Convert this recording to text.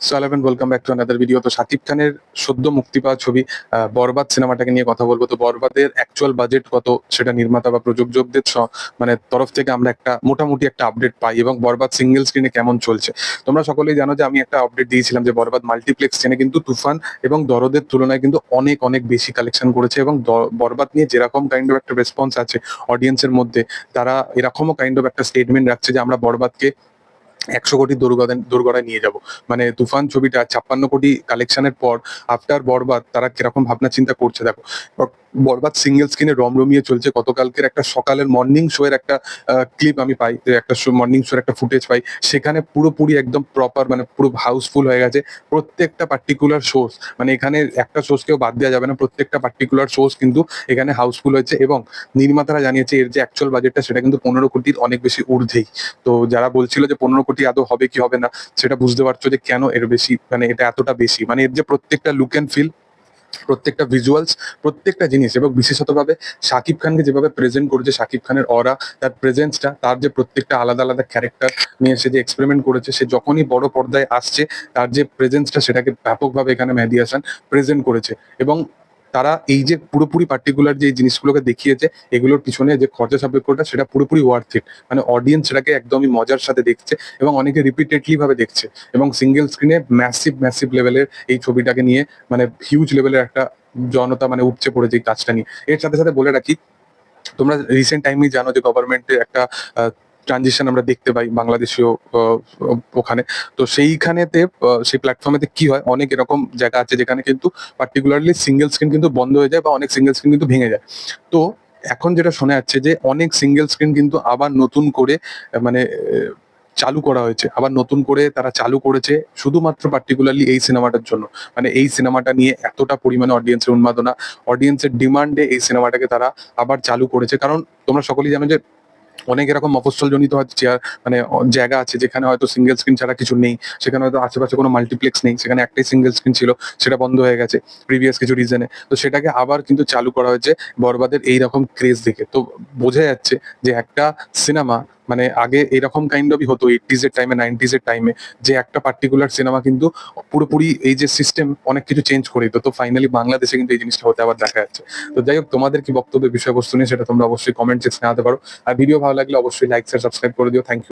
So hello and welcome back to another video. তো শাকিব খানের সদ্য মুক্তি পাওয়া ছবি বরবাদ সিনেমাটাকে নিয়ে কথা বলবো। তো বরবাদের অ্যাকচুয়াল বাজেট কত সেটা নির্মাতা বা প্রযোজকদের মানে তরফ থেকে আমরা একটা মোটামুটি একটা আপডেট পাই, এবং বরবাদ সিঙ্গেল স্ক্রিনে কেমন চলছে। তোমরা সকলেই জানো যে আমি একটা আপডেট দিয়েছিলাম যে বরবাদ মাল্টিপ্লেক্স চেনে কিন্তু তুফান এবং দরদের তুলনায় কিন্তু অনেক অনেক বেশি কালেকশন করেছে, এবং বরবাদ নিয়ে যেরকম কাইন্ড অফ একটা রেসপন্স আছে অডিয়েন্সের মধ্যে, তারা এরকমও কাইন্ড অফ একটা স্টেটমেন্ট রাখছে যে আমরা বরবাদকে 100 কোটি দোরগোড়ায় নিয়ে যাব। মানে তুফান ছবিটা 56 কোটি কালেকশনের পর আফটার বরবাদ তারা কিরকম ভাবনা চিন্তা করছে দেখো। বরবাদ সিঙ্গেল স্ক্রিনে রমরমিয়ে চলছে। গতকালকের একটা সকালের মর্নিং শো এর একটা ক্লিপ আমি পাই, যে একটা মর্নিং শোর একটা ফুটেজ পাই, সেখানে পুরোপুরি একদম প্রপার মানে পুরো হাউসফুল হয়ে গেছে। প্রত্যেকটা পার্টিকুলার শোস, মানে এখানে একটা শোস কেউ বাদ দেওয়া যাবে না, প্রত্যেকটা পার্টিকুলার শোস কিন্তু এখানে হাউসফুল হয়েছে। এবং নির্মাতারা জানিয়েছে এর যে অ্যাকচুয়াল বাজেটটা সেটা কিন্তু 15 কোটির অনেক বেশি ঊর্ধ্বেই। তো যারা বলছিল যে 15 কোটি আদৌ হবে কি হবে না, সেটা বুঝতে পারছো যে কেন এর বেশি, মানে এটা এতটা বেশি। মানে এর যে প্রত্যেকটা লুক অ্যান্ড ফিল, প্রত্যেকটা ভিজুয়ালস, প্রত্যেকটা জিনিস, এবং বিশেষতভাবে শাকিব খানকে যেভাবে প্রেজেন্ট করেছে, শাকিব খানের অরা, তার প্রেজেন্সটা, তার যে প্রত্যেকটা আলাদা আলাদা ক্যারেক্টার নিয়ে সে যে এক্সপেরিমেন্ট করেছে, সে যখনই বড় পর্দায় আসছে তার যে প্রেজেন্সটা সেটাকে ব্যাপকভাবে এখানে মেহেদী হাসান প্রেজেন্ট করেছে। এবং তারা এই যে পুরোপুরি পার্টিকুলার যে জিনিসগুলোকে দেখিয়েছে, এগুলোর পিছনে যে খরচা সাপেক্ষটা সেটা পুরোপুরি ওয়ার্থ ইট। মানে অডিয়েন্স সেটাকে একদমই মজার সাথে দেখছে, এবং অনেকে রিপিটেডলি ভাবে দেখছে। এবং সিঙ্গেল স্ক্রিনে ম্যাসিভ ম্যাসিভ লেভেলের এই ছবিটাকে নিয়ে মানে হিউজ লেভেলের একটা জনতা মানে উপচে পড়েছে এই কাজটা নিয়ে। এর সাথে সাথে বলে রাখি, তোমরা রিসেন্ট টাইমেই জানো যে গভর্নমেন্টের একটা ট্রানজিশন আমরা দেখতে পাই বাংলাদেশীয় ওখানে। তো সেইখানেতে সেই প্ল্যাটফর্মেতে কি হয়, অনেক এরকম জায়গা আছে যেখানে কিন্তু পার্টিকুলারলি সিঙ্গেল স্ক্রিন কিন্তু বন্ধ হয়ে যায়, বা অনেক সিঙ্গেল স্ক্রিন কিন্তু ভেঙে যায়। তো এখন যেটা শোনা যাচ্ছে যে অনেক সিঙ্গেল স্ক্রিন কিন্তু আবার নতুন করে মানে চালু করা হয়েছে, আবার নতুন করে তারা চালু করেছে শুধুমাত্র পার্টিকুলারলি এই সিনেমাটার জন্য। মানে এই সিনেমাটা নিয়ে এতটা পরিমাণে অডিয়েন্সের উন্মাদনা, অডিয়েন্সের ডিমান্ডে এই সিনেমাটাকে তারা আবার চালু করেছে। কারণ তোমরা সকলেই জানো যে অনেক এরকম মফস্বল জনিত হয়তো মানে জায়গা আছে যেখানে হয়তো সিঙ্গেল স্ক্রিন ছাড়া কিছু নেই, সেখানে হয়তো আশেপাশে কোনো মাল্টিপ্লেক্স নেই, সেখানে একটাই সিঙ্গেল স্ক্রিন ছিল, সেটা বন্ধ হয়ে গেছে প্রিভিয়াস কিছু রিজনে। তো সেটাকে আবার কিন্তু চালু করা হয়েছে বরবাদের এইরকম ক্রেজ দেখে। তো বোঝা যাচ্ছে যে একটা সিনেমা, মানে আগে এরকম কাইন্ড অফই হতো 80s এর টাইমে, 90s এর টাইমে, যে একটা পার্টিকুলার সিনেমা কিন্তু পুরোপুরি এই যে সিস্টেম অনেক কিছু চেঞ্জ করে দিত। তো ফাইনালি বাংলাদেশে কিন্তু এই জিনিসটা হতে আবার দেখা যাচ্ছে। তো যাই হোক, তোমাদের কি বক্তব্য বিষয়বস্তু নিয়ে সেটা তোমরা অবশ্যই কমেন্ট সেকশনে জানাতে পারো। আর ভিডিও ভালো লাগলে অবশ্যই লাইক শেয়ার সাবস্ক্রাইব করে দিও। Thank you.